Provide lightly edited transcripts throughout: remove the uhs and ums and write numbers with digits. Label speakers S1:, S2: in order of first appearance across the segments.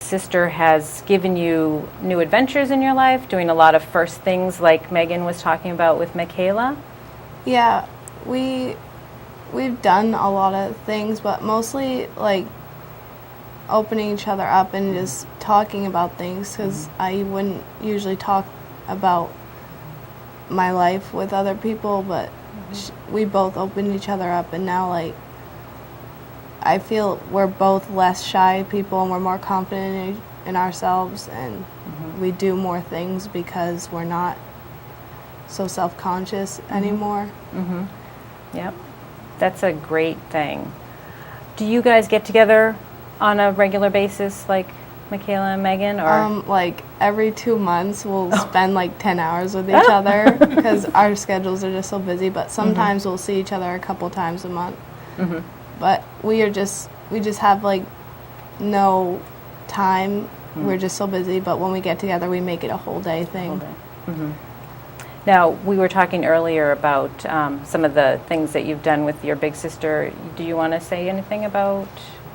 S1: sister has given you new adventures in your life, doing a lot of first things like Megan was talking about with Michaela?
S2: Yeah, we've done a lot of things, but mostly like opening each other up and just talking about things, because I wouldn't usually talk about my life with other people, but we both opened each other up, and now like I feel we're both less shy people and we're more confident in ourselves, and we do more things because we're not so self-conscious anymore.
S1: Yep, that's a great thing. Do you guys get together on a regular basis like Michaela and Megan? Or
S2: like every 2 months we'll spend like 10 hours with each other because our schedules are just so busy, but sometimes we'll see each other a couple times a month. But we just have like no time. We're just so busy, but when we get together we make it a whole day thing.
S1: Now, we were talking earlier about some of the things that you've done with your big sister. Do you want to say anything about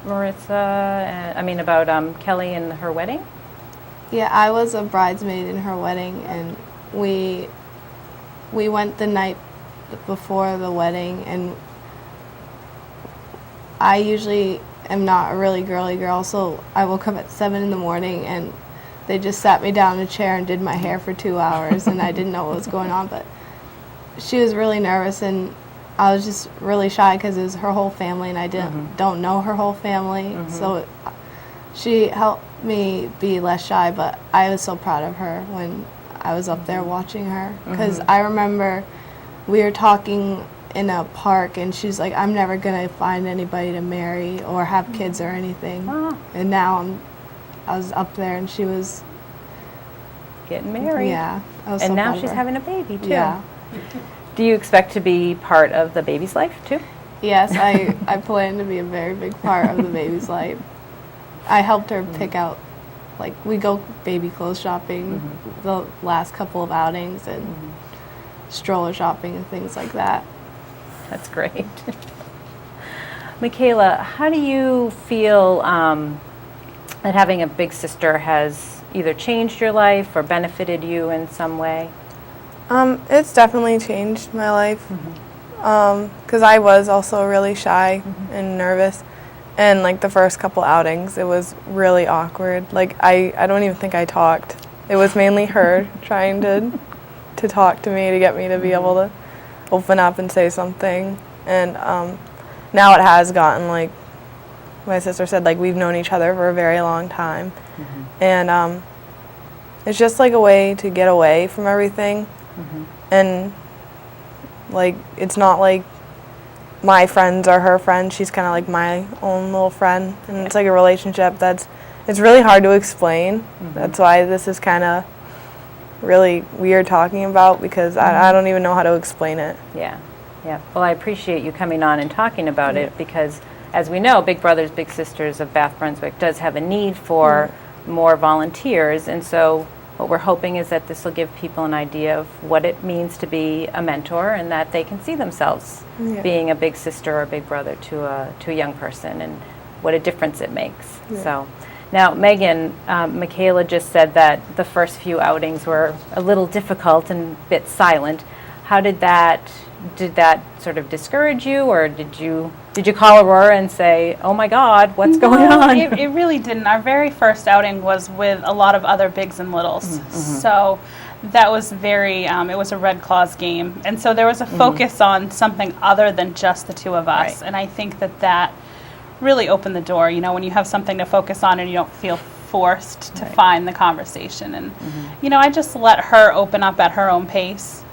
S1: Marissa, about Kelly and her wedding?
S2: Yeah, I was a bridesmaid in her wedding, and we went the night before the wedding, and I usually am not a really girly girl, so I woke up at 7 in the morning and they just sat me down in a chair and did my hair for 2 hours, and I didn't know what was going on, but she was really nervous, and I was just really shy because it was her whole family, and I don't know her whole family, so she helped me be less shy, but I was so proud of her when I was up there watching her, because I remember we were talking in a park, and she's like, I'm never going to find anybody to marry or have kids or anything, and now I was up there, and she was
S1: getting married.
S2: Yeah. I was
S1: and
S2: so
S1: now
S2: proud of
S1: she's
S2: her.
S1: having a baby, too.
S2: Yeah.
S1: Do you expect to be part of the baby's life, too?
S2: Yes, I plan to be a very big part of the baby's life. I helped her pick out, like, we go baby clothes shopping the last couple of outings, and stroller shopping and things like that.
S1: That's great. Michaela, how do you feel that having a big sister has either changed your life or benefited you in some way?
S3: It's definitely changed my life, because I was also really shy and nervous, and like the first couple outings it was really awkward. Like I don't even think I talked. It was mainly her trying to talk to me to get me to be able to open up and say something, and now it has gotten, like my sister said, like we've known each other for a very long time, and it's just like a way to get away from everything, and like it's not like my friends are her friends. She's kind of like my own little friend, and it's like a relationship it's really hard to explain. That's why this is kind of really weird talking about, because I don't even know how to explain it.
S1: Yeah. Well, I appreciate you coming on and talking about it, because as we know, Big Brothers Big Sisters of Bath Brunswick does have a need for more volunteers, and so what we're hoping is that this will give people an idea of what it means to be a mentor, and that they can see themselves being a big sister or a big brother to a young person, and what a difference it makes. So now, Megan, Michaela just said that the first few outings were a little difficult and a bit silent. How did that sort of discourage you, or did you call Aurora and say, oh my God, what's going on?
S4: It really didn't. Our very first outing was with a lot of other bigs and littles. So that was it was a Red Claws game. And so there was a focus on something other than just the two of us. Right. And I think that really opened the door, when you have something to focus on and you don't feel forced to find the conversation. And, I just let her open up at her own pace.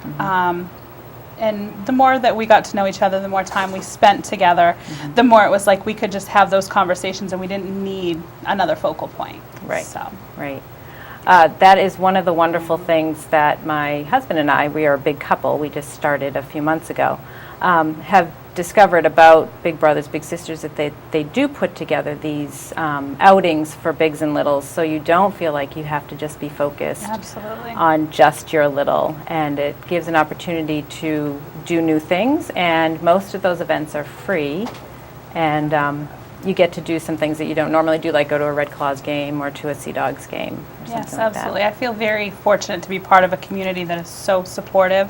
S4: And the more that we got to know each other, the more time we spent together, the more it was like we could just have those conversations and we didn't need another focal point.
S1: Right.
S4: So.
S1: Right. That is one of the wonderful things that my husband and I, we are a big couple, we just started a few months ago, have discovered about Big Brothers Big Sisters, that they do put together these outings for bigs and littles, so you don't feel like you have to just be focused on just your little, and it gives an opportunity to do new things, and most of those events are free, and you get to do some things that you don't normally do, like go to a Red Claws game or to a Sea Dogs game or
S4: Yes,
S1: something like
S4: absolutely.
S1: that.
S4: I feel very fortunate to be part of a community that is so supportive.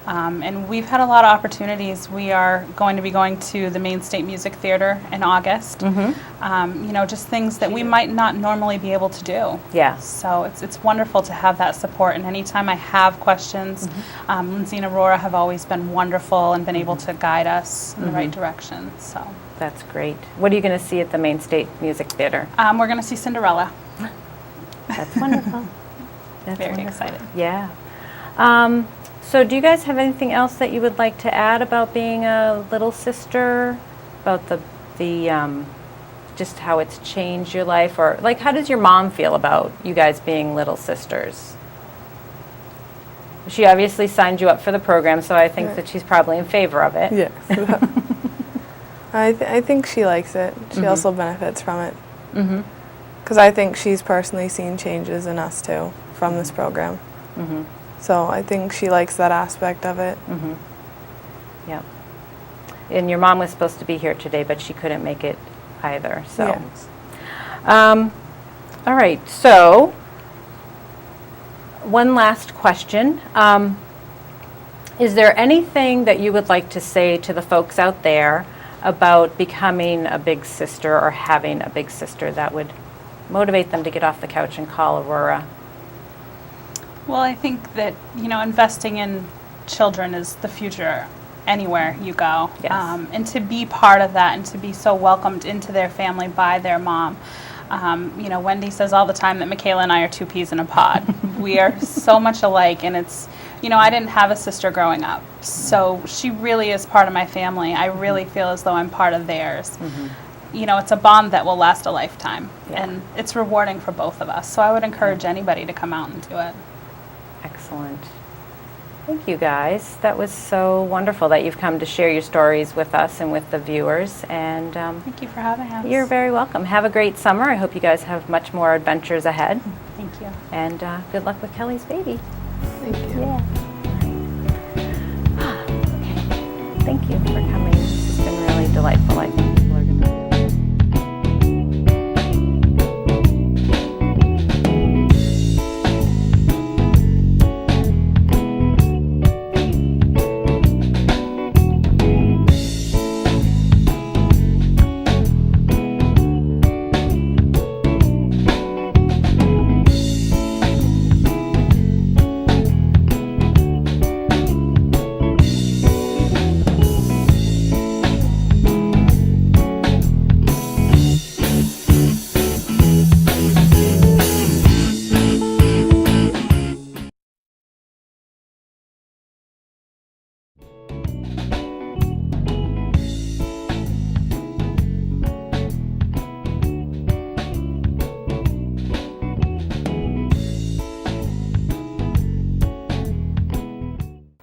S4: And we've had a lot of opportunities. We are going to be going to the Maine State Music Theater in August. Just things that we might not normally be able to do.
S1: Yeah.
S4: So it's wonderful to have that support. And anytime I have questions, Lindsay and Aurora have always been wonderful and been able to guide us in the right direction. So
S1: That's great. What are you going to see at the Maine State Music Theater?
S4: we're going to see Cinderella.
S1: That's wonderful. That's
S4: Very
S1: wonderful.
S4: excited.
S1: Yeah. So do you guys have anything else that you would like to add about being a little sister? About the just how it's changed your life? Or like, how does your mom feel about you guys being little sisters? She obviously signed you up for the program, so I think that she's probably in favor of it.
S3: Yes. I think she likes it. She also benefits from it. Because I think she's personally seen changes in us too from this program. So I think she likes that aspect of it.
S1: Yep. And your mom was supposed to be here today, but she couldn't make it either. So,
S3: Yes.
S1: All right. So, one last question. Is there anything that you would like to say to the folks out there about becoming a big sister or having a big sister that would motivate them to get off the couch and call Aurora?
S4: Well, I think that, investing in children is the future anywhere you go.
S1: Yes.
S4: And to be part of that and to be so welcomed into their family by their mom. Wendy says all the time that Michaela and I are two peas in a pod. We are so much alike, and it's, I didn't have a sister growing up, so she really is part of my family. I really feel as though I'm part of theirs. It's a bond that will last a lifetime, and it's rewarding for both of us. So I would encourage anybody to come out and do it.
S1: Excellent. Thank you, guys. That was so wonderful that you've come to share your stories with us and with the viewers. And
S4: Thank you for having us.
S1: you're very welcome. Have a great summer. I hope you guys have much more adventures ahead.
S4: Thank you.
S1: And good luck with Kelly's baby.
S2: Thank you.
S1: Yeah. Okay. Thank you for coming. This has been really delightful. I think people are going to.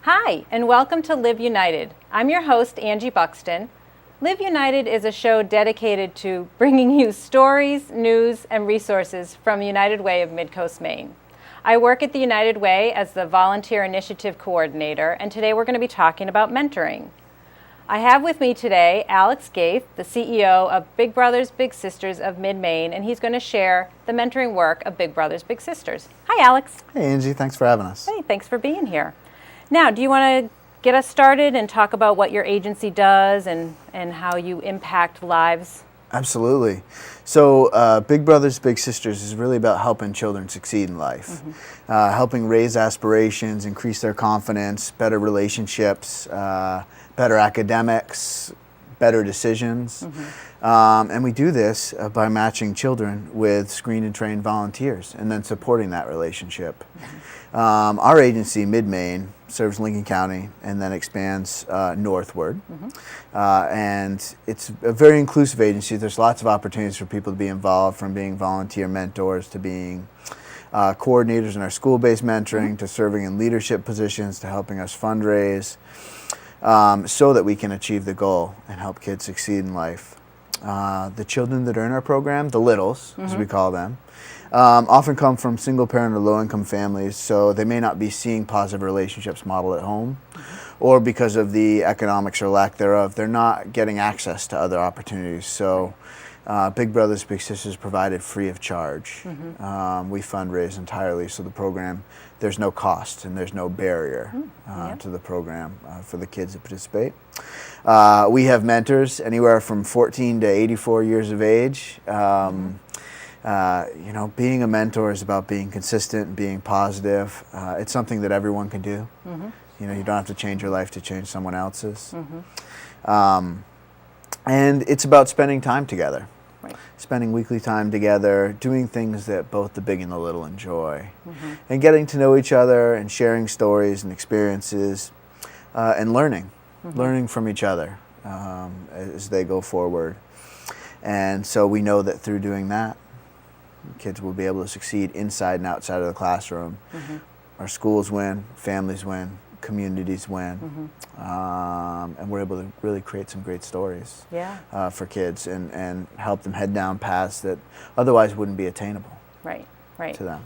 S1: Hi, and welcome to Live United. I'm your host, Angie Buxton. Live United is a show dedicated to bringing you stories, news, and resources from the United Way of Mid-Coast Maine. I work at the United Way as the Volunteer Initiative Coordinator, and today we're going to be talking about mentoring. I have with me today Alex Gaith, the CEO of Big Brothers Big Sisters of Mid-Maine, and he's going to share the mentoring work of Big Brothers Big Sisters. Hi, Alex.
S5: Hey, Angie. Thanks for having us.
S1: Hey, thanks for being here. Now, do you want to get us started and talk about what your agency does and how you impact lives?
S5: Absolutely. So Big Brothers Big Sisters is really about helping children succeed in life, helping raise aspirations, increase their confidence, better relationships, better academics, better decisions. And we do this by matching children with screened and trained volunteers and then supporting that relationship. Our agency, Mid-Maine, serves Lincoln County and then expands northward. And it's a very inclusive agency. There's lots of opportunities for people to be involved, from being volunteer mentors to being coordinators in our school-based mentoring to serving in leadership positions to helping us fundraise so that we can achieve the goal and help kids succeed in life. The children that are in our program, the littles, as we call them, often come from single-parent or low-income families, so they may not be seeing positive relationships modeled at home, or because of the economics or lack thereof, they're not getting access to other opportunities. So Big Brothers Big Sisters provided free of charge. We fundraise entirely, so the program, there's no cost and there's no barrier to the program for the kids that participate. We have mentors anywhere from 14 to 84 years of age. You know, being a mentor is about being consistent and being positive. It's something that everyone can do. You know, you don't have to change your life to change someone else's. And it's about spending time together.
S1: Right.
S5: Spending weekly time together, doing things that both the big and the little enjoy. And getting to know each other and sharing stories and experiences and learning from each other as they go forward. And so we know that through doing that, kids will be able to succeed inside and outside of the classroom. Our schools win, families win, communities win, and we're able to really create some great stories for kids and help them head down paths that otherwise wouldn't be attainable to them.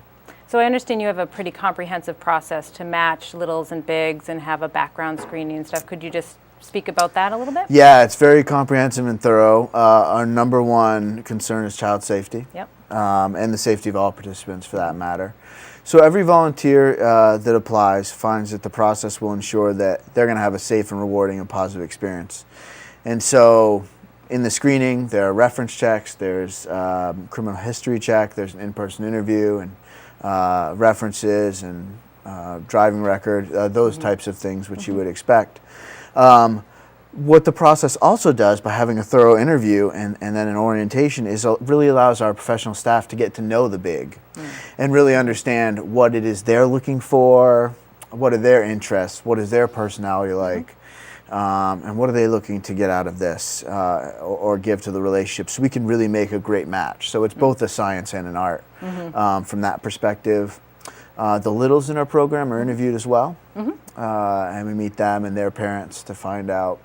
S1: So I understand you have a pretty comprehensive process to match littles and bigs and have a background screening and stuff. Could you just speak about that a little bit?
S5: Yeah, it's very comprehensive and thorough. Our number one concern is child safety. And the safety of all participants for that matter. So every volunteer that applies finds that the process will ensure that they're going to have a safe and rewarding and positive experience. And so in the screening, there are reference checks, there's criminal history check, there's an in-person interview and references and driving record, those types of things which you would expect. What the process also does by having a thorough interview and then an orientation is really allows our professional staff to get to know the big and really understand what it is they're looking for, what are their interests, what is their personality like, and what are they looking to get out of this or give to the relationship so we can really make a great match. So it's both a science and an art from that perspective. The littles in our program are interviewed as well, and we meet them and their parents to find out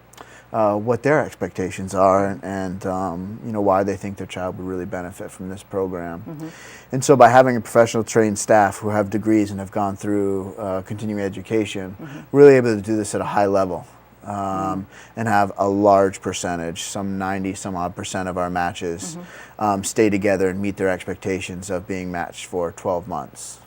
S5: what their expectations are and you know, why they think their child would really benefit from this program. And so by having a professional trained staff who have degrees and have gone through continuing education, we're really able to do this at a high level and have a large percentage, some 90 some odd percent of our matches stay together and meet their expectations of being matched for 12 months.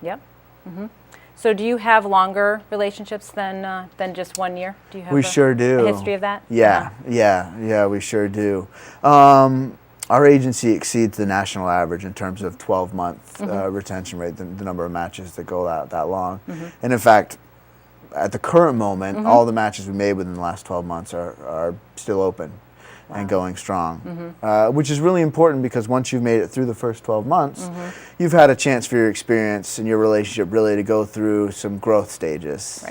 S1: So do you have longer relationships than just 1 year? Do you have
S5: sure do.
S1: A history of that?
S5: Yeah, we sure do. Our agency exceeds the national average in terms of 12-month retention rate, the number of matches that go out that long. And in fact, at the current moment, all the matches we made within the last 12 months are still open and going strong, which is really important because once you've made it through the first 12 months, you've had a chance for your experience and your relationship really to go through some growth stages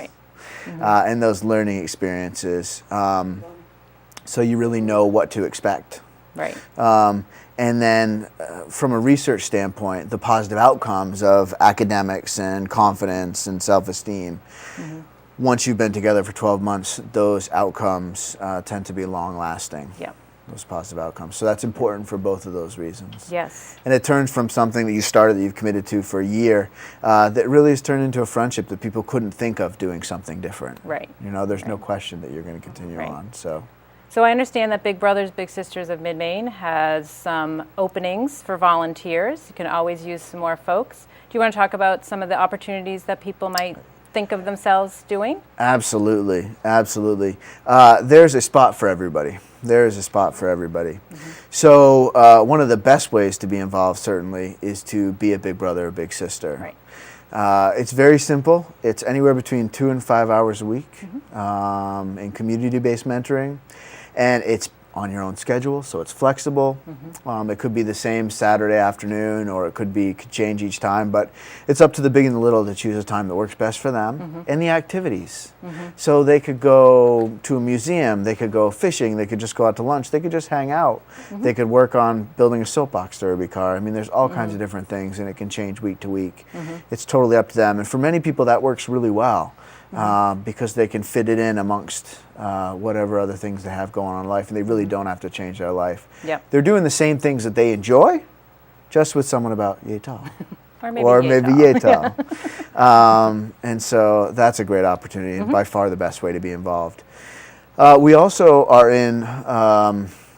S5: and those learning experiences. So you really know what to expect. And then from a research standpoint, the positive outcomes of academics and confidence and self-esteem, once you've been together for 12 months, those outcomes tend to be long-lasting, those positive outcomes. So that's important for both of those reasons. And it turns from something that you started, that you've committed to for a year, that really has turned into a friendship that people couldn't think of doing something different. You know, there's no question that you're going to continue on.
S1: So I understand that Big Brothers Big Sisters of Mid-Maine has some openings for volunteers. You can always use some more folks. Do you want to talk about some of the opportunities that people might think of themselves doing?
S5: Absolutely. There's a spot for everybody. So one of the best ways to be involved certainly is to be a big brother or big sister. It's very simple. It's anywhere between 2 and 5 hours a week in community-based mentoring, and it's on your own schedule, so it's flexible. It could be the same Saturday afternoon, or it could change each time, but it's up to the big and the little to choose a time that works best for them and the activities. So they could go to a museum, they could go fishing, they could just go out to lunch, they could just hang out. They could work on building a soapbox derby car. I mean, there's all kinds of different things, and it can change week to week. It's totally up to them, and for many people that works really well. Because they can fit it in amongst whatever other things they have going on in life, and they really don't have to change their life. They're doing the same things that they enjoy, just with someone about yay tall.
S1: or maybe yay tall.
S5: And so that's a great opportunity and by far the best way to be involved. We also are in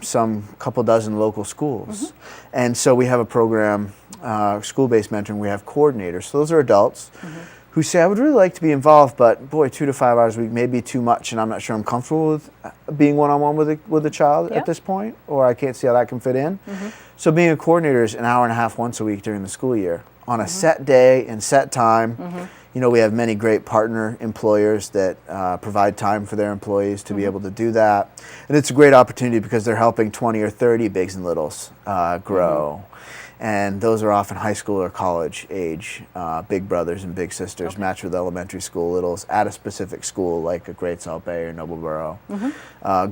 S5: some couple dozen local schools. And so we have a program, school-based mentoring. We have coordinators. So those are adults who say, I would really like to be involved, but boy, 2 to 5 hours a week may be too much, and I'm not sure I'm comfortable with being one-on-one with a child at this point, or I can't see how that can fit in. So being a coordinator is an hour and a half once a week during the school year on a set day and set time. You know, we have many great partner employers that provide time for their employees to be able to do that. And it's a great opportunity because they're helping 20 or 30 bigs and littles grow. And those are often high school or college age big brothers and big sisters matched with elementary school littles at a specific school like a Great Salt Bay or Noblesboro.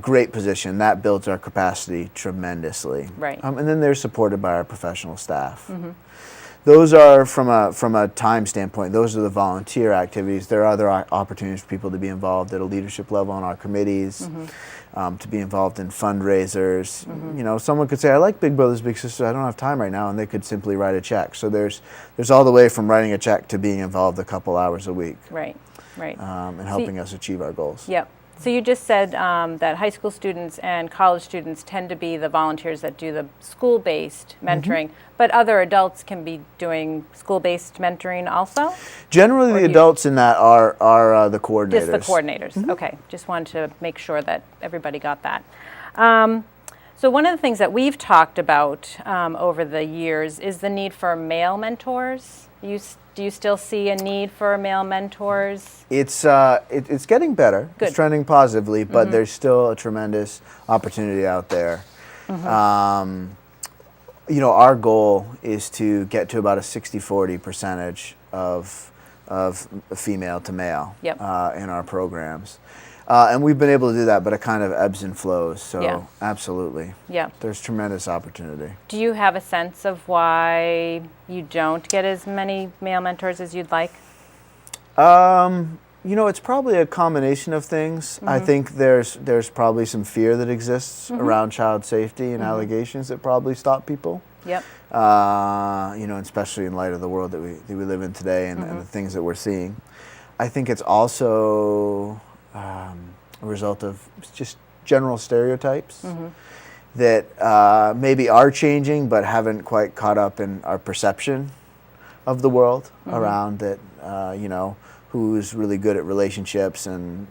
S5: Great position. That builds our capacity tremendously.
S1: Right.
S5: And then they're supported by our professional staff. Those are, from a time standpoint, those are the volunteer activities. There are other opportunities for people to be involved at a leadership level on our committees, to be involved in fundraisers. You know, someone could say, I like Big Brothers Big Sisters, I don't have time right now, and they could simply write a check. So there's all the way from writing a check to being involved a couple hours a week.
S1: Right, right.
S5: And helping us achieve our goals.
S1: Yep. So you just said that high school students and college students tend to be the volunteers that do the school-based mentoring, but other adults can be doing school-based mentoring also?
S5: Generally, the adults in that are the coordinators.
S1: Just the coordinators. Okay. Just wanted to make sure that everybody got that. So one of the things that we've talked about over the years is the need for male mentors. Do you still see a need for male mentors?
S5: It's getting better.
S1: Good.
S5: It's trending positively, but there's still a tremendous opportunity out there. You know, our goal is to get to about a 60-40 percentage of female to male
S1: Yep.
S5: In our programs. And we've been able to do that, but it kind of ebbs and flows. So
S1: Yeah.
S5: absolutely,
S1: Yeah.
S5: there's tremendous opportunity.
S1: Do you have a sense of why you don't get as many male mentors as you'd like?
S5: You know, it's probably a combination of things. I think there's probably some fear that exists around child safety and allegations that probably stop people.
S1: Yep.
S5: You know, especially in light of the world that we live in today and the things that we're seeing. I think it's also a result of just general stereotypes that maybe are changing but haven't quite caught up in our perception of the world around that, you know, who's really good at relationships and